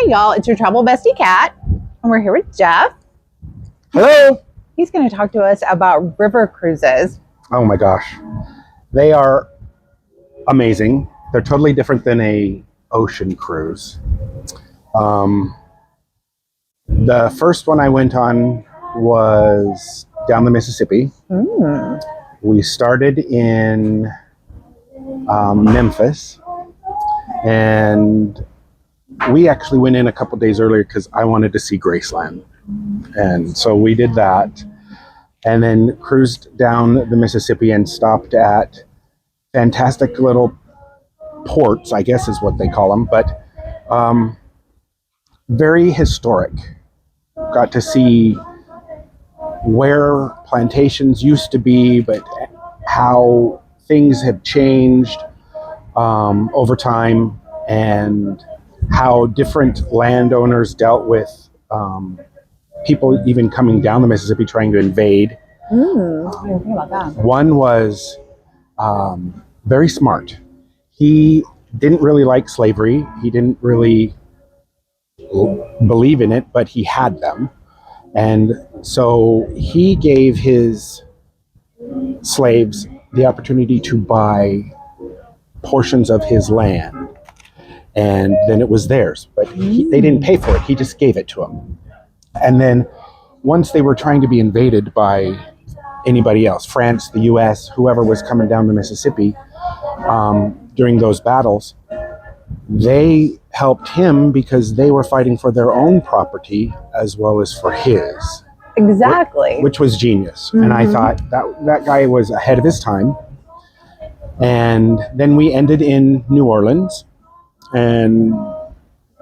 y'all. It's your travel bestie, Kat, and we're here with Jeff. Hello. He's going to talk to us about river cruises. Oh my gosh. They are amazing. They're totally different than a ocean cruise. The first one I went on was down the Mississippi. We started in Memphis, and we actually went in a couple days earlier because I wanted to see Graceland. And so we did that, and then cruised down the Mississippi and stopped at fantastic little ports, I guess is what they call them, but very historic. Got to see where plantations used to be, but how things have changed over time, and how different landowners dealt with people even coming down the Mississippi trying to invade. I didn't think about that. One was very smart. He didn't really like slavery. He didn't really believe in it, but he had them. And so he gave his slaves the opportunity to buy portions of his land. And then it was theirs, but they didn't pay for it. He just gave it to them. And then once they were trying to be invaded by anybody else, France, the US, whoever was coming down the Mississippi, during those battles, they helped him because they were fighting for their own property as well as for his. Exactly. Which was genius. And I thought that guy was ahead of his time. And then we ended in New Orleans and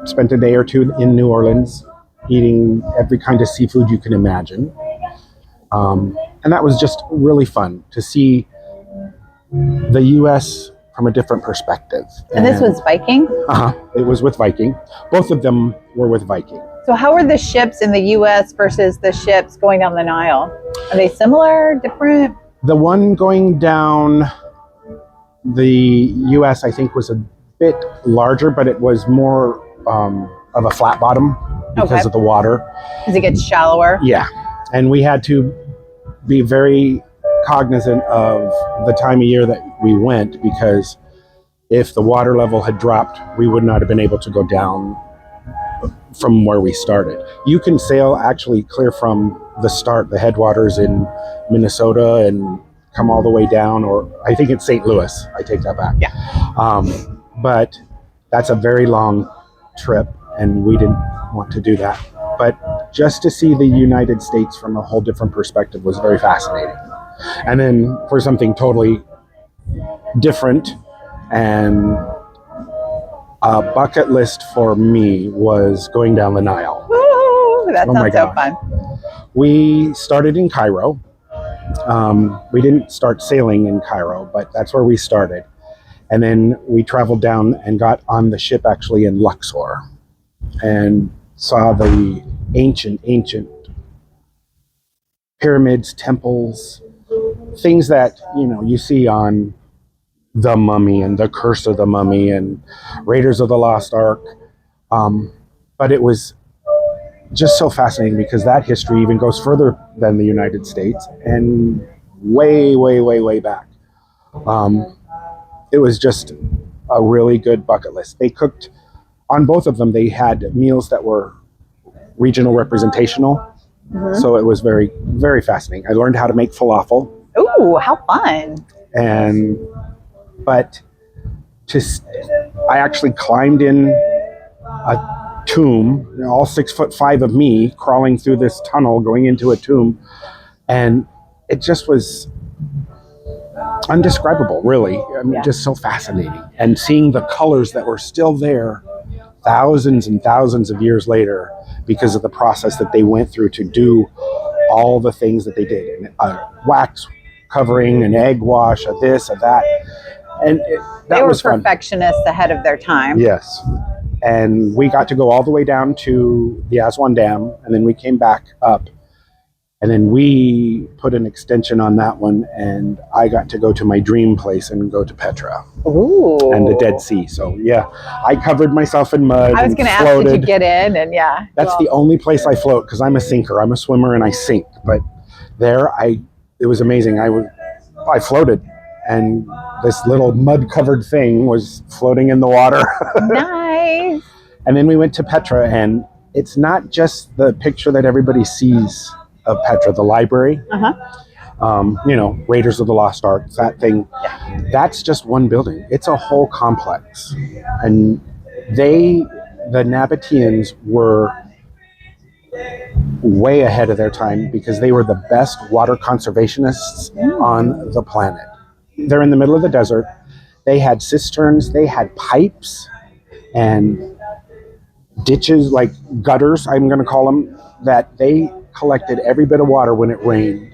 spent a day or two in New Orleans eating every kind of seafood you can imagine. And that was just really fun to see the U.S. from a different perspective. And this was Viking? It was with Viking. Both of them were with Viking. So how are the ships in the U.S. versus the ships going down the Nile? Are they similar, different? The one going down the U.S., I think, was a bit larger, but it was more of a flat bottom because of the water. Because it gets shallower? Yeah. And we had to be very cognizant of the time of year that we went, because if the water level had dropped, we would not have been able to go down from where we started. You can sail actually clear from the start, the headwaters in Minnesota, and come all the way down, or I think it's St. Louis. I take that back. Yeah. But that's a very long trip, and we didn't want to do that. But just to see the United States from a whole different perspective was very fascinating. And then for something totally different, and a bucket list for me was going down the Nile. Woo, that sounds so fun. We started in Cairo. We didn't start sailing in Cairo, but that's where we started. And then we traveled down and got on the ship actually in Luxor and saw the ancient pyramids, temples, things that, you see on The Mummy and The Curse of the Mummy and Raiders of the Lost Ark. But it was just so fascinating because that history even goes further than the United States and way, way, way, way back. It was just a really good bucket list. They cooked, on both of them, they had meals that were regional representational. So it was very, very fascinating. I learned how to make falafel. Ooh, how fun. But I actually climbed in a tomb, all 6'5" of me crawling through this tunnel going into a tomb, and it just was undescribable, really. Just so fascinating. And seeing the colors that were still there thousands and thousands of years later because of the process that they went through to do all the things that they did. And a wax covering, an egg wash, a this, a that. And they were perfectionists ahead of their time. Yes. And we got to go all the way down to the Aswan Dam, and then we came back up. And then we put an extension on that one, and I got to go to my dream place and go to Petra. Ooh. And the Dead Sea. So yeah, I covered myself in mud. I was going to ask, did you get in? And yeah. That's the only place I float, because I'm a sinker. I'm a swimmer and I sink. But there, it was amazing. I floated, and this little mud-covered thing was floating in the water. Nice. And then we went to Petra, and it's not just the picture that everybody sees of Petra, the library. Raiders of the Lost Ark, that thing. That's just one building. It's a whole complex. And the Nabateans were way ahead of their time, because they were the best water conservationists on the planet. They're in the middle of the desert. They had cisterns, they had pipes and ditches, like gutters, I'm going to call them, that they collected every bit of water when it rained.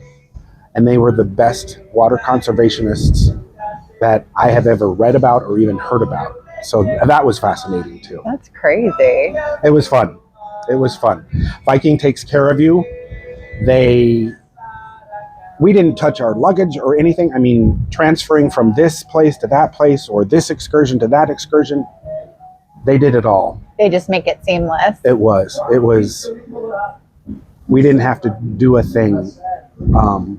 And they were the best water conservationists that I have ever read about or even heard about. So that was fascinating too. That's crazy. It was fun. It was fun. Viking takes care of you. We didn't touch our luggage or anything. I mean, transferring from this place to that place, or this excursion to that excursion, they did it all. They just make it seamless. It was. We didn't have to do a thing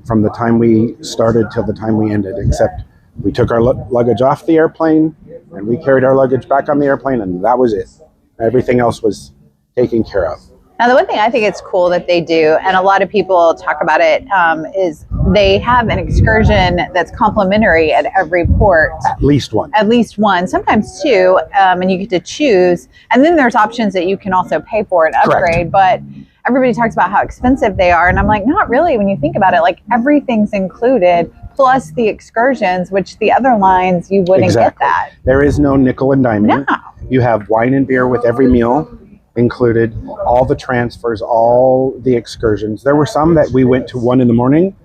from the time we started till the time we ended, except we took our luggage off the airplane and we carried our luggage back on the airplane, and that was it. Everything else was taken care of. Now, the one thing I think it's cool that they do, and a lot of people talk about it, is they have an excursion that's complimentary at every port. At least one. At least one, sometimes two, and you get to choose. And then there's options that you can also pay for and upgrade. Correct. But everybody talks about how expensive they are. And I'm like, not really when you think about it. Like, everything's included, plus the excursions, which the other lines you wouldn't get that. There is no nickel and diming. No. You have wine and beer with every meal included, all the transfers, all the excursions. There were some that we went to 1 in the morning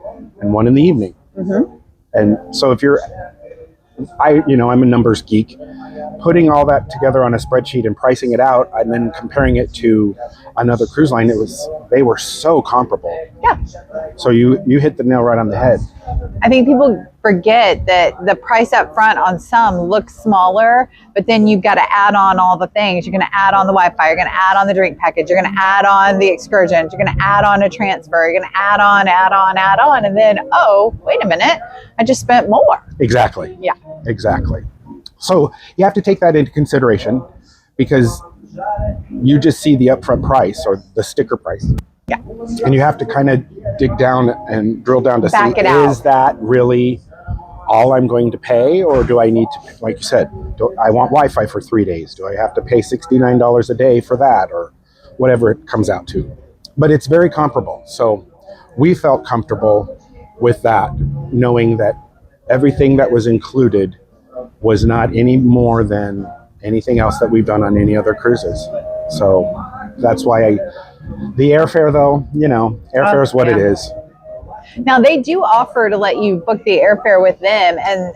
and 1 in the evening. Mm-hmm. And so I'm a numbers geek. Putting all that together on a spreadsheet and pricing it out and then comparing it to another cruise line, they were so comparable. Yeah. So you hit the nail right on the head. I think people forget that the price up front on some looks smaller, but then you've got to add on all the things. You're going to add on the Wi-Fi. You're going to add on the drink package. You're going to add on the excursions. You're going to add on a transfer. You're going to add on. And then, oh, wait a minute, I just spent more. Exactly. Yeah. Exactly. So you have to take that into consideration, because you just see the upfront price or the sticker price. Yeah. And you have to kind of dig down and drill down to Back see, is that really all I'm going to pay? Or do I need to, like you said, I want Wi-Fi for 3 days. Do I have to pay $69 a day for that, or whatever it comes out to? But it's very comparable. So we felt comfortable with that, knowing that everything that was included was not any more than anything else that we've done on any other cruises. So that's why the airfare, though, airfare is what it is. Now, they do offer to let you book the airfare with them, and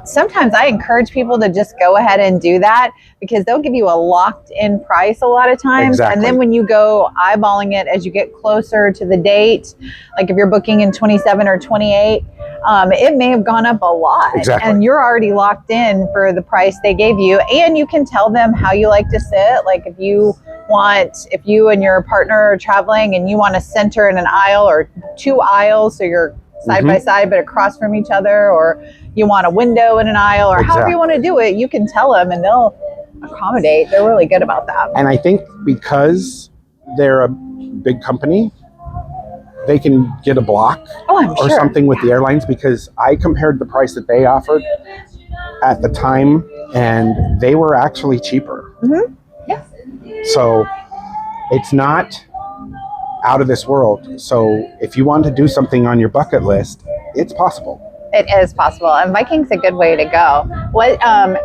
sometimes I encourage people to just go ahead and do that, because they'll give you a locked-in price a lot of times. Exactly. And then when you go eyeballing it as you get closer to the date, like if you're booking in 27 or 28, it may have gone up a lot. Exactly. And you're already locked in for the price they gave you. And you can tell them how you like to sit. Like if you and your partner are traveling and you want to center in an aisle or 2 aisles, so you're side by side but across from each other, or you want a window in an aisle, or however you want to do it, you can tell them and they'll accommodate. They're really good about that. And I think because they're a big company, they can get a block or something with the airlines, because I compared the price that they offered at the time and they were actually cheaper. Mm-hmm. Yeah. So it's not out of this world. So if you want to do something on your bucket list, it's possible. It is possible. And Viking's a good way to go. What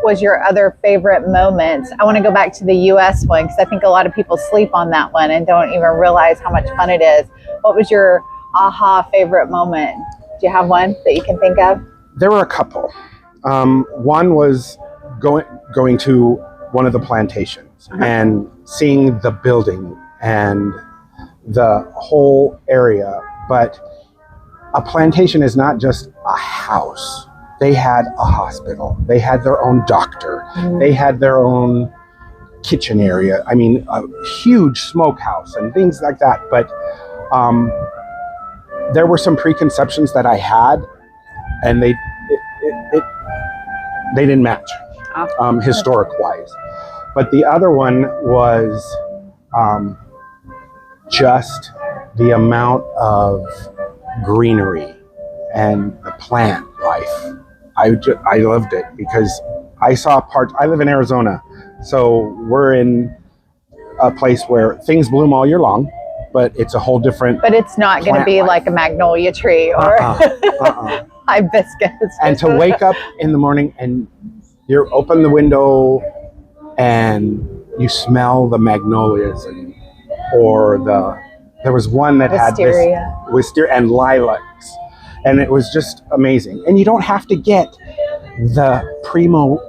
was your other favorite moment? I want to go back to the U.S. one, because I think a lot of people sleep on that one and don't even realize how much fun it is. What was your aha favorite moment? Do you have one that you can think of? There were a couple. One was going to one of the plantations and seeing the building and the whole area But a plantation is not just a house. They had a hospital. They had their own doctor. They had their own kitchen area. I mean, a huge smokehouse and things like that. But there were some preconceptions that I had, and they didn't match historic wise. But the other one was just the amount of greenery and the plant life. I loved it because I saw parts. I live in Arizona, so we're in a place where things bloom all year long, but it's a whole different. But it's not going to be life. like a magnolia tree or hibiscus. And to wake up in the morning and you open the window and you smell the magnolias there was one that had this wisteria and lilacs, and it was just amazing. And you don't have to get the primo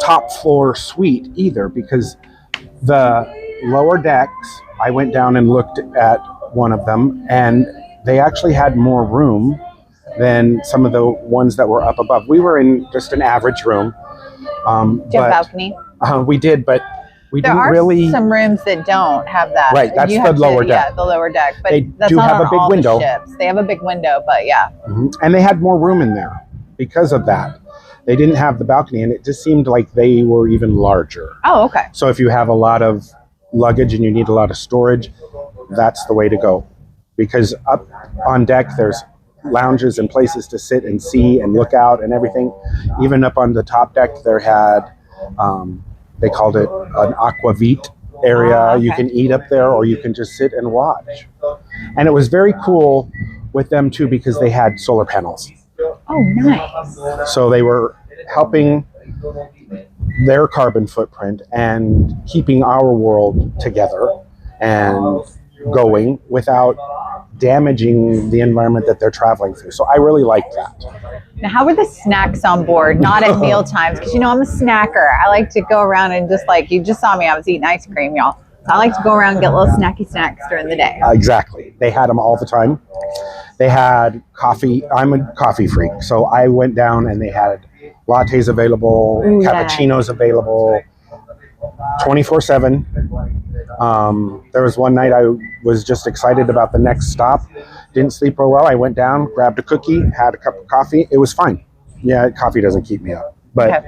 top floor suite either, because the lower decks, I went down and looked at one of them, and they actually had more room than some of the ones that were up above. We were in just an average room. Do you have a balcony? We did, but we there didn't are really. Some rooms that don't have that. Right, that's you the lower deck. Yeah, the lower deck. But They that's do not have on a big all window. The ships. They have a big window, but yeah. And they had more room in there because of that. They didn't have the balcony, and it just seemed like they were even larger. Oh, okay. So if you have a lot of luggage and you need a lot of storage, that's the way to go. Because up on deck, there's lounges and places to sit and see and look out and everything. Even up on the top deck, there had, they called it an aquavit area. Okay. You can eat up there, or you can just sit and watch. And it was very cool with them too, because they had solar panels. Oh, nice. So they were helping their carbon footprint and keeping our world together and going without damaging the environment that they're traveling through. So I really like that. Now, how were the snacks on board? Not at meal times, because I'm a snacker. I like to go around and just you just saw me, I was eating ice cream, y'all. So I like to go around and get little snacky snacks during the day. Exactly. They had them all the time. They had coffee. I'm a coffee freak, so I went down and they had lattes available, cappuccinos available, 24/7. There was one night I was just excited about the next stop. Didn't sleep real well. I went down, grabbed a cookie, had a cup of coffee. It was fine. Yeah, coffee doesn't keep me up. But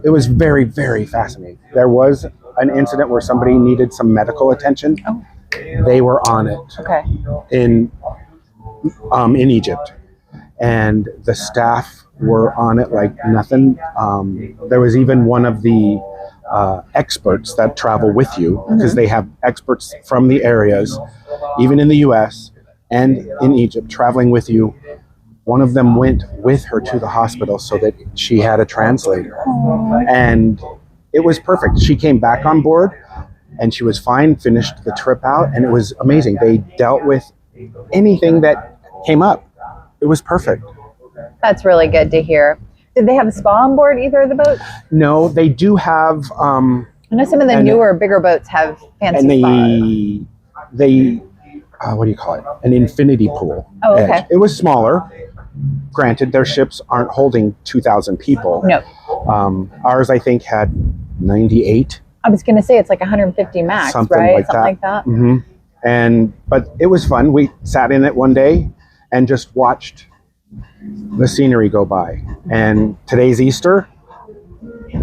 it was very, very fascinating. There was an incident where somebody needed some medical attention. Oh. They were on it in Egypt. And the staff were on it like nothing. There was even one of the experts that travel with you, because they have experts from the areas, even in the US and in Egypt, traveling with you. One of them went with her to the hospital so that she had a translator. And it was perfect. She came back on board and she was fine, finished the trip out, and it was amazing. They dealt with anything that came up. It was perfect. That's really good to hear. Did they have a spa on board either of the boats? No, they do have. I know some of the newer, bigger boats have fancy spas. They what do you call it? An infinity pool. Oh, okay. Edge. It was smaller. Granted, their ships aren't holding 2,000 people. No. Ours, I think, had 98. I was going to say it's like 150 max, Something right? like Something that. like that. Mm-hmm. But it was fun. We sat in it one day and just watched the scenery go by. And today's Easter.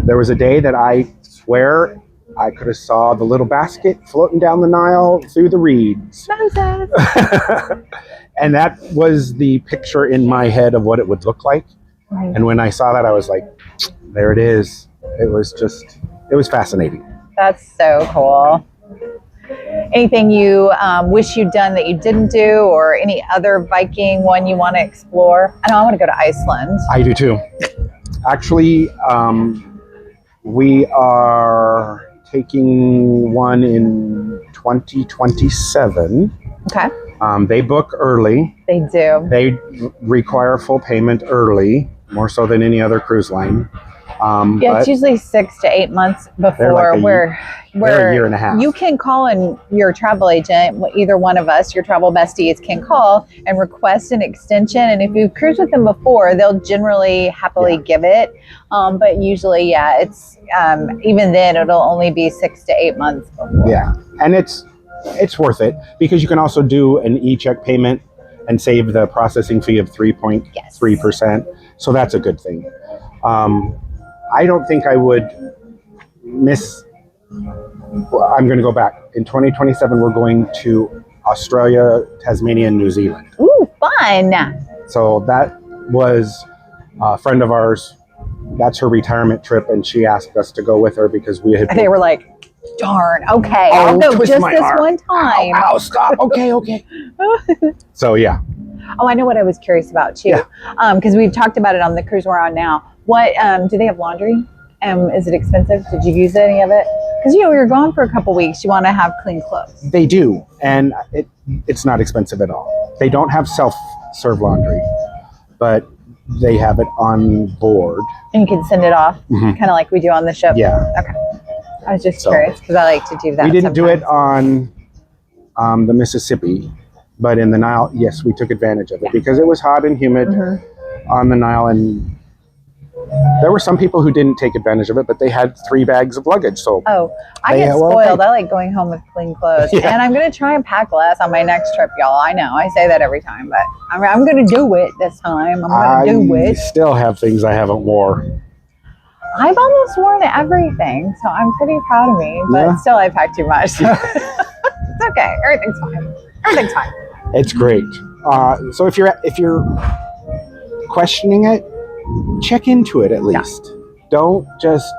There was a day that I swear I could have saw the little basket floating down the Nile through the reeds. Moses. And that was the picture in my head of what it would look like. Right. And when I saw that, I was like, there it is. It was fascinating. That's so cool. Anything you wish you'd done that you didn't do, or any other Viking one you want to explore? I know I want to go to Iceland. I do too. Actually, we are taking one in 2027. Okay. They book early. They do. They require full payment early, more so than any other cruise line. Yeah, it's usually 6 to 8 months before they're a year and a half. You can call in your travel agent, either one of us, your travel besties can call and request an extension. And if you've cruised with them before, they'll generally happily give it. But usually, it's even then, it'll only be 6 to 8 months before. Yeah, and it's worth it because you can also do an e-check payment and save the processing fee of 3.3%. So that's a good thing. I don't think I would miss. Well, I'm going to go back. In 2027, we're going to Australia, Tasmania, and New Zealand. Ooh, fun. So that was a friend of ours. That's her retirement trip, and she asked us to go with her because we had. They were like, darn, okay, I'll go just this arm. One time. Ow, stop. Okay. So, yeah. Oh, I know what I was curious about, too. Because we've talked about it on the cruise we're on now. What, do they have laundry? Is it expensive? Did you use any of it? Because, we were gone for a couple weeks. You want to have clean clothes. They do, and it's not expensive at all. They don't have self-serve laundry, but they have it on board. And you can send it off, kind of like we do on the ship? Yeah. Okay. I was just curious because I like to do that. We didn't do it on the Mississippi, but in the Nile, yes, we took advantage of it because it was hot and humid on the Nile, and there were some people who didn't take advantage of it, but they had 3 bags of luggage. So I get spoiled. I like going home with clean clothes, and I'm going to try and pack less on my next trip, y'all. I know I say that every time, but I'm going to do it this time. I'm going to do it. I still have things I haven't wore. I've almost worn everything, so I'm pretty proud of me. But still, I pack too much. So it's okay. Everything's fine. Everything's fine. It's great. So if you're questioning it, check into it at least. Don't just,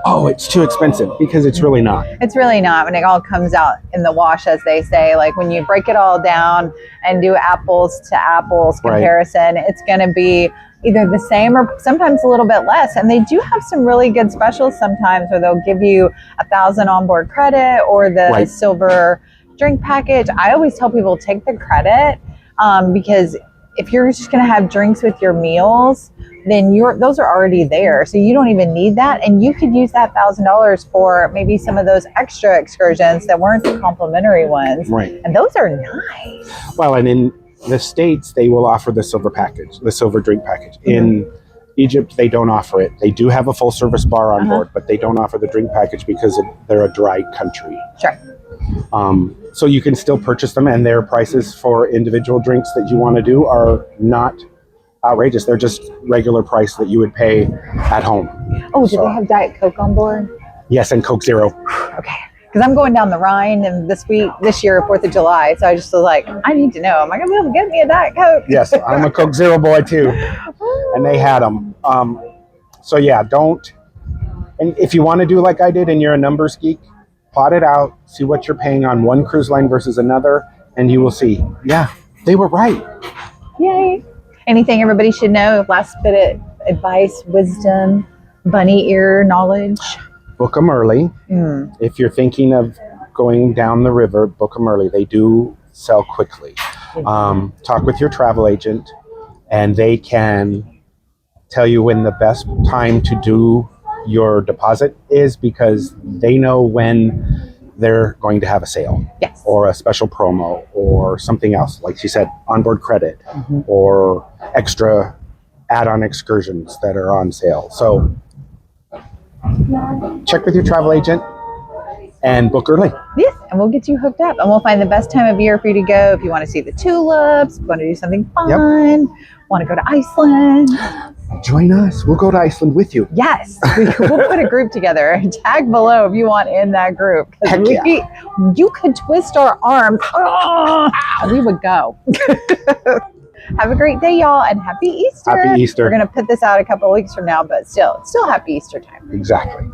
it's too expensive, because it's really not. It's really not. When it all comes out in the wash, as they say, like when you break it all down and do apples to apples comparison, it's going to be either the same or sometimes a little bit less. And they do have some really good specials sometimes where they'll give you 1,000 onboard credit or the silver drink package. I always tell people take the credit because if you're just going to have drinks with your meals, then those are already there. So you don't even need that. And you could use that $1,000 for maybe some of those extra excursions that weren't the complimentary ones. Right. And those are nice. Well, and in the States, they will offer the silver package, the silver drink package. In Egypt, they don't offer it. They do have a full service bar on board, but they don't offer the drink package because they're a dry country. Sure. So you can still purchase them, and their prices for individual drinks that you want to do are not outrageous. They're just regular price that you would pay at home. Oh, do they have Diet Coke on board? Yes, and Coke Zero. Okay. Because I'm going down the Rhine and this year, 4th of July. So I just was like, I need to know. Am I going to be able to get me a Diet Coke? Yes, I'm a Coke Zero boy too. And they had them. So yeah, don't. And if you want to do like I did and you're a numbers geek, plot it out, see what you're paying on one cruise line versus another, and you will see, they were right. Yay. Anything everybody should know? Last bit of advice, wisdom, bunny ear knowledge? Book them early. If you're thinking of going down the river, book them early. They do sell quickly. Talk with your travel agent, and they can tell you when the best time to do your deposit is, because they know when they're going to have a sale or a special promo or something else. Like she said, onboard credit or extra add-on excursions that are on sale. So check with your travel agent and book early. Yes, and we'll get you hooked up, and we'll find the best time of year for you to go. If you want to see the tulips, want to do something fun, want to go to Iceland, join us. We'll go to Iceland with you. Yes, we'll put a group together. Tag below if you want in that group. You could twist our arms. We would go. Have a great day, y'all, and happy Easter. Happy Easter. We're going to put this out a couple of weeks from now, but still happy Easter time. Exactly.